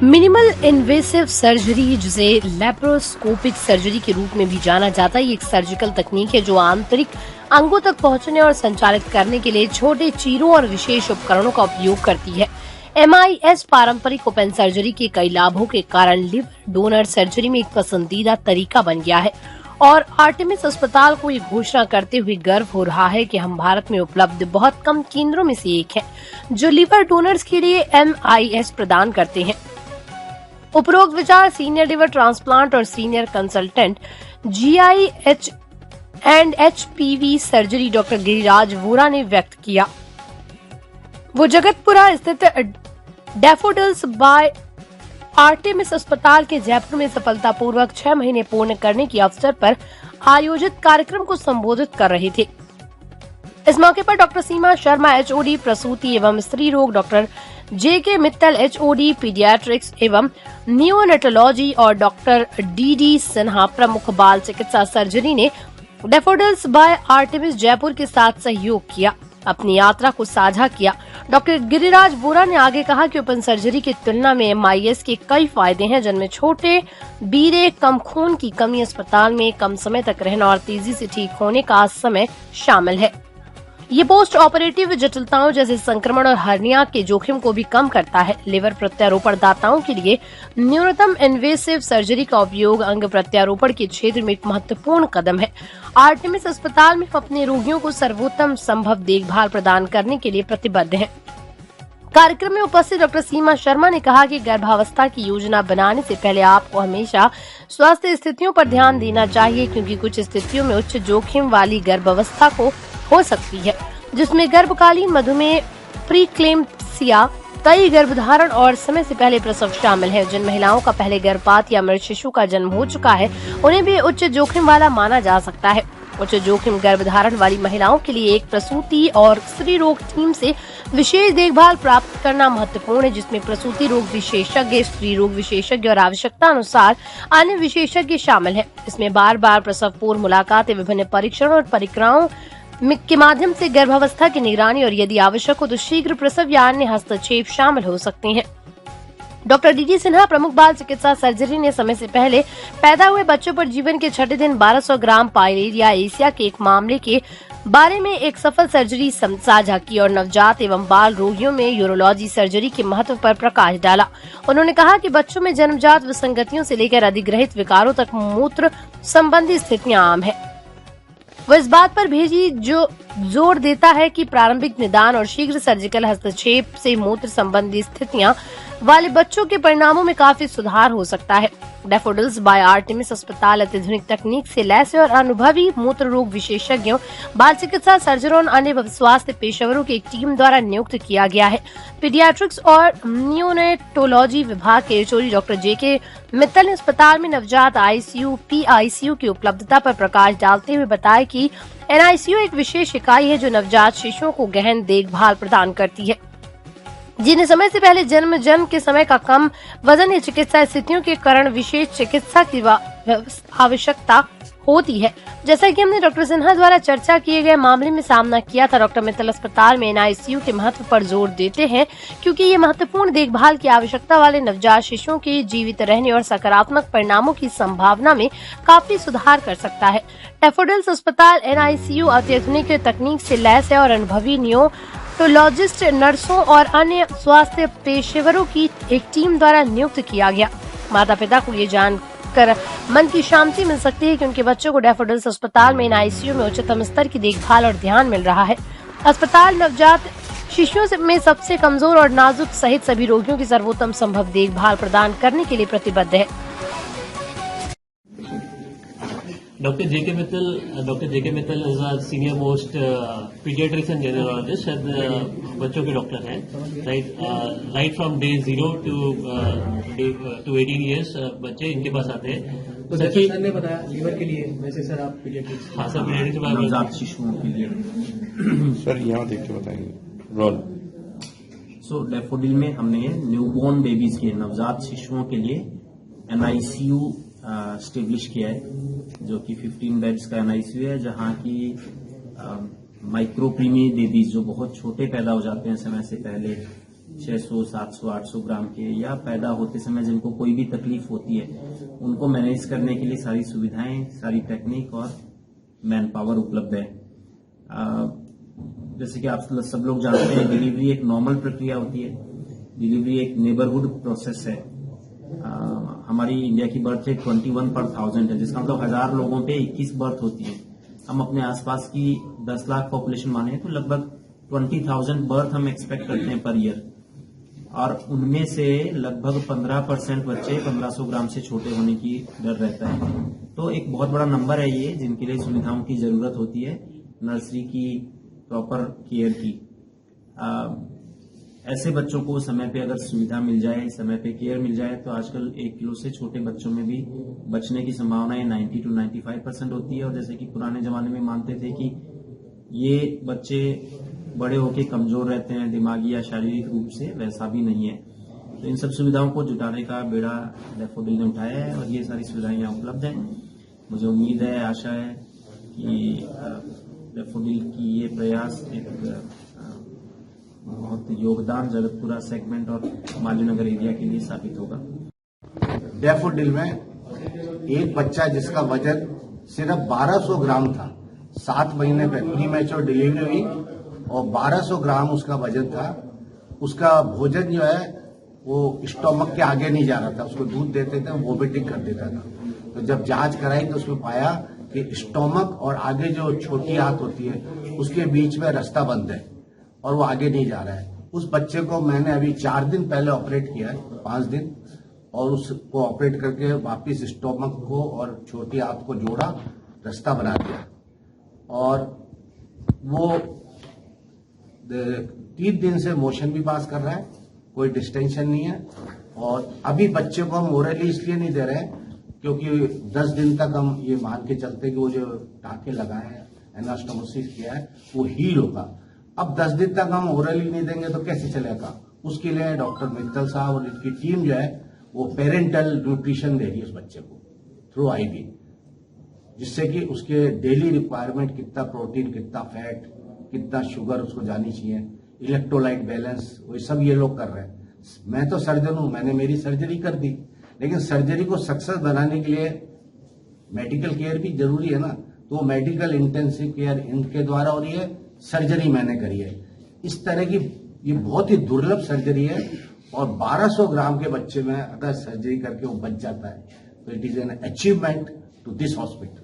Minimal invasive surgery, जिसे laparoscopic surgery के रूप में भी जाना जाता है, ये एक सर्जिकल तकनीक है जो आंतरिक अंगों तक पहुंचने और संचालित करने के लिए छोटे चीरों और विशेष उपकरणों का उपयोग करती है। MIS पारंपरिक ओपन सर्जरी के कई लाभों के कारण लिवर डोनर सर्जरी में एक पसंदीदा तरीका बन गया है और आर्टेमिस अस्पताल को ये घोषणा करते हुए गर्व हो रहा है कि हम भारत में उपलब्ध बहुत कम केंद्रों में से एक हैं जो लिवर डोनर्स के लिए MIS प्रदान करते हैं। उपरोक्त विचार सीनियर लिवर ट्रांसप्लांट और senior consultant GI and HPV surgery doctor Giriraj Vora ने व्यक्त किया। वो जगतपुरा स्थित डैफोडिल्स बाय आर्टेमिस अस्पताल के जयपुर में सफलतापूर्वक 6 महीने पूर्ण करने के अवसर पर आयोजित कार्यक्रम को संबोधित कर रहे थे। इस मौके पर डॉक्टर सीमा शर्मा HOD प्रसूति एवं स्त्री रोग, doctor JK Mittal HOD paediatrics एवं नियोनेटोलॉजी और डॉक्टर DD सिन्हा प्रमुख बाल चिकित्सा सर्जरी ने डैफोडिल्स बाय आर्टेमिस जयपुर के साथ सहयोग किया, अपनी यात्रा को साझा किया। डॉक्टर गिरिराज वोरा ने आगे कहा कि ओपन सर्जरी की तुलना में MIS के कई फायदे हैं, जिनमें छोटे बीरे, कम खून की कमी, अस्पताल में कम समय तक रहना और तेजी से ठीक होने का समय शामिल है। ये पोस्ट ऑपरेटिव जटिलताओं जैसे संक्रमण और हर्निया के जोखिम को भी कम करता है। लिवर प्रत्यारोपण दाताओं के लिए न्यूनतम इन्वेसिव सर्जरी का उपयोग अंग प्रत्यारोपण के क्षेत्र में एक महत्वपूर्ण कदम है। आर्टेमिस अस्पताल में अपने रोगियों को सर्वोत्तम संभव देखभाल प्रदान करने के लिए प्रतिबद्ध है। कार्यक्रम में उपस्थित डॉक्टर सीमा शर्मा ने कहा कि गर्भावस्था की योजना बनाने से पहले आपको हमेशा स्वास्थ्य स्थितियों पर ध्यान देना चाहिए, क्योंकि कुछ स्थितियों में उच्च जोखिम वाली गर्भावस्था हो सकती है, जिसमें गर्भकालीन मधुमेह, प्रीक्लेम्पसिया, कई गर्भधारण और समय से पहले प्रसव शामिल है। जिन महिलाओं का पहले गर्भपात या मृत शिशु का जन्म हो चुका है, उन्हें भी उच्च जोखिम वाला माना जा सकता है। उच्च जोखिम गर्भधारण वाली महिलाओं के लिए एक प्रसूति और स्त्री रोग टीम से विशेष देखभाल प्राप्त करना महत्वपूर्ण है, जिसमें प्रसूति रोग विशेषज्ञ, स्त्री रोग विशेषज्ञ और आवश्यकता अनुसार अन्य विशेषज्ञ शामिल हैं। इसमें बार बार प्रसव पूर्व मुलाकातें, विभिन्न परीक्षण और परिक्राओं के माध्यम से गर्भावस्था की निगरानी और यदि आवश्यक हो तो शीघ्र प्रसव या अन्य हस्तक्षेप शामिल हो सकते हैं। डॉक्टर DD सिन्हा प्रमुख बाल चिकित्सा सर्जरी ने समय से पहले पैदा हुए बच्चों पर जीवन के छठे दिन 1200 ग्राम पायलेरिया एशिया के एक मामले के बारे में एक सफल सर्जरी साझा की और नवजात एवं बाल रोगियों में यूरोलॉजी सर्जरी के महत्व पर प्रकाश डाला। उन्होंने कहा कि बच्चों में जन्मजात विसंगतियों से लेकर अधिग्रहित विकारों तक मूत्र संबंधी स्थितियां आम है। वो इस बात पर भेजी जो जोर देता है कि प्रारंभिक निदान और शीघ्र सर्जिकल हस्तक्षेप से मूत्र संबंधी स्थितियां वाले बच्चों के परिणामों में काफी सुधार हो सकता है। डैफोडिल्स बाय आर्टेमिस अस्पताल अत्याधुनिक तकनीक से लैस और अनुभवी मूत्र रोग विशेषज्ञों, बाल चिकित्सा सर्जनों और अन्य स्वास्थ्य पेशेवरों की एक टीम द्वारा नियुक्त किया गया है। पीडियाट्रिक्स और नियोनेटोलॉजी विभाग के HOD डॉक्टर JK मित्तल ने अस्पताल में नवजात ICU, PICU की उपलब्धता पर प्रकाश डालते हुए बताया कि NICU एक विशेष इकाई है जो नवजात शिशुओं को गहन देखभाल प्रदान करती है, जिन्हें समय से पहले जन्म के समय का कम वजन या चिकित्सा स्थितियों के कारण विशेष चिकित्सा की आवश्यकता होती है। जैसा कि हमने डॉक्टर सिन्हा द्वारा चर्चा किए गए मामले में सामना किया था, डॉक्टर मित्तल अस्पताल में NICU के महत्व पर जोर देते हैं, क्योंकि ये महत्वपूर्ण देखभाल की आवश्यकता वाले नवजात शिशुओं के जीवित रहने और सकारात्मक परिणामों की संभावना में काफी सुधार कर सकता है। डैफोडिल्स अस्पताल NICU अत्याधुनिक तकनीक से लैस है और अनुभवी नियोनेटोलॉजिस्ट, नर्सों और अन्य स्वास्थ्य पेशेवरों की एक टीम द्वारा नियुक्त किया गया। माता पिता को ये जानकर मन की शांति मिल सकती है कि उनके बच्चों को डैफोडिल्स अस्पताल में NICU में उच्चतम स्तर की देखभाल और ध्यान मिल रहा है। अस्पताल नवजात शिशुओं में सबसे कमजोर और नाजुक सहित सभी रोगियों की सर्वोत्तम संभव देखभाल प्रदान करने के लिए प्रतिबद्ध है। Dr. JK Mittal is a senior most pediatrician and neurologist and बच्चों के डॉक्टर हैं, right from day 0 to 18 years बच्चे इनके पास आते हैं। तो जैसे सर ने बताया लीवर के लिए, वैसे सर आप पीडियाट्रिक्स? हाँ सर, पीडियाट्रिक्स नवजात शिशुओं के लिए सर यहाँ देख के बताएंगे रोल। सो डैफोडिल में हमने न्यूबॉर्न बेबीज के, नवजात शिशुओं के लिए NICU स्टेब्लिश किया है, जो कि 15 बेड्स का NICU है, जहां की माइक्रो प्रीमी बेबीज जो बहुत छोटे पैदा हो जाते हैं समय से पहले, 600, 700, 800 ग्राम के, या पैदा होते समय जिनको कोई भी तकलीफ होती है उनको मैनेज करने के लिए सारी सुविधाएं, सारी टेक्निक और मैन पावर उपलब्ध है। जैसे कि आप सब लोग जानते हैं, डिलीवरी एक नॉर्मल प्रक्रिया होती है। डिलीवरी एक नेबरहुड प्रोसेस है। हमारी इंडिया की बर्थ रेट 21 पर 1000 है, जिसका मतलब 1000 लोगों पे 21 बर्थ होती है। हम अपने आसपास की 10 लाख पॉपुलेशन माने तो लगभग 20,000 बर्थ हम एक्सपेक्ट करते हैं पर ईयर, और उनमें से लगभग 15% बच्चे 1500 ग्राम से छोटे होने की डर रहता है। तो एक बहुत बड़ा नंबर है ये, जिनके लिए सुविधाओं की जरूरत होती है, नर्सरी की प्रॉपर केयर की। ऐसे बच्चों को समय पे अगर सुविधा मिल जाए, समय पे केयर मिल जाए, तो आजकल 1 किलो से छोटे बच्चों में भी बचने की संभावनाएं 90 to 95% होती है। और जैसे कि पुराने जमाने में मानते थे कि ये बच्चे बड़े होके कमजोर रहते हैं दिमागी या शारीरिक रूप से, वैसा भी नहीं है। तो इन सब सुविधाओं को जुटाने का बेड़ा डैफोडिल ने उठाया है और ये सारी सुविधाएं यहाँ उपलब्ध हैं। मुझे उम्मीद है, आशा है कि डैफोडिल की ये प्रयास एक बहुत योगदान जगतपुरा सेगमेंट और मालीनगर एरिया के लिए साबित होगा। डैफोडिल में एक बच्चा जिसका वजन सिर्फ 1200 ग्राम था, 7 महीने पे प्री मैच्योर डिलीवरी हुई और 1200 ग्राम उसका वजन था। उसका भोजन जो है वो स्टोमक के आगे नहीं जा रहा था, उसको दूध देते थे, वोमिटिंग कर देता था। तो जब जांच कराई तो उसमें पाया कि स्टोमक और आगे जो छोटी आंत होती है उसके बीच में रास्ता बंद है और वो आगे नहीं जा रहा है। उस बच्चे को मैंने अभी 4 दिन पहले ऑपरेट किया है, 5 दिन, और उसको ऑपरेट करके वापिस स्टोमक को और छोटी आंत को जोड़ा, रास्ता बना दिया, और वो 3 दिन से मोशन भी पास कर रहा है, कोई डिस्टेंशन नहीं है। और अभी बच्चे को हम ओरली इसलिए नहीं दे रहे हैं क्योंकि 10 दिन तक हम ये मान के चलते कि वो जो टाँके लगाए हैं, एनास्टोमोसिस किया है, वो हील होगा। अब 10 दिन तक हम ओरली नहीं देंगे तो कैसे चलेगा? उसके लिए डॉक्टर मित्तल साहब और इनकी टीम जो है वो पेरेंटल न्यूट्रिशन दे रही है उस बच्चे को थ्रू आईवी, जिससे कि उसके डेली रिक्वायरमेंट कितना प्रोटीन, कितना फैट, कितना शुगर उसको जानी चाहिए, इलेक्ट्रोलाइट बैलेंस, वो सब ये लोग कर रहे हैं। मैं तो सर्जन हूं, मैंने मेरी सर्जरी कर दी, लेकिन सर्जरी को सक्सेस बनाने के लिए मेडिकल केयर भी जरूरी है ना। तो मेडिकल इंटेंसिव केयर इनके द्वारा हो रही है, सर्जरी मैंने करी है। इस तरह की ये बहुत ही दुर्लभ सर्जरी है, और 1200 ग्राम के बच्चे में अगर सर्जरी करके वो बच जाता है तो it is an achievement to this hospital.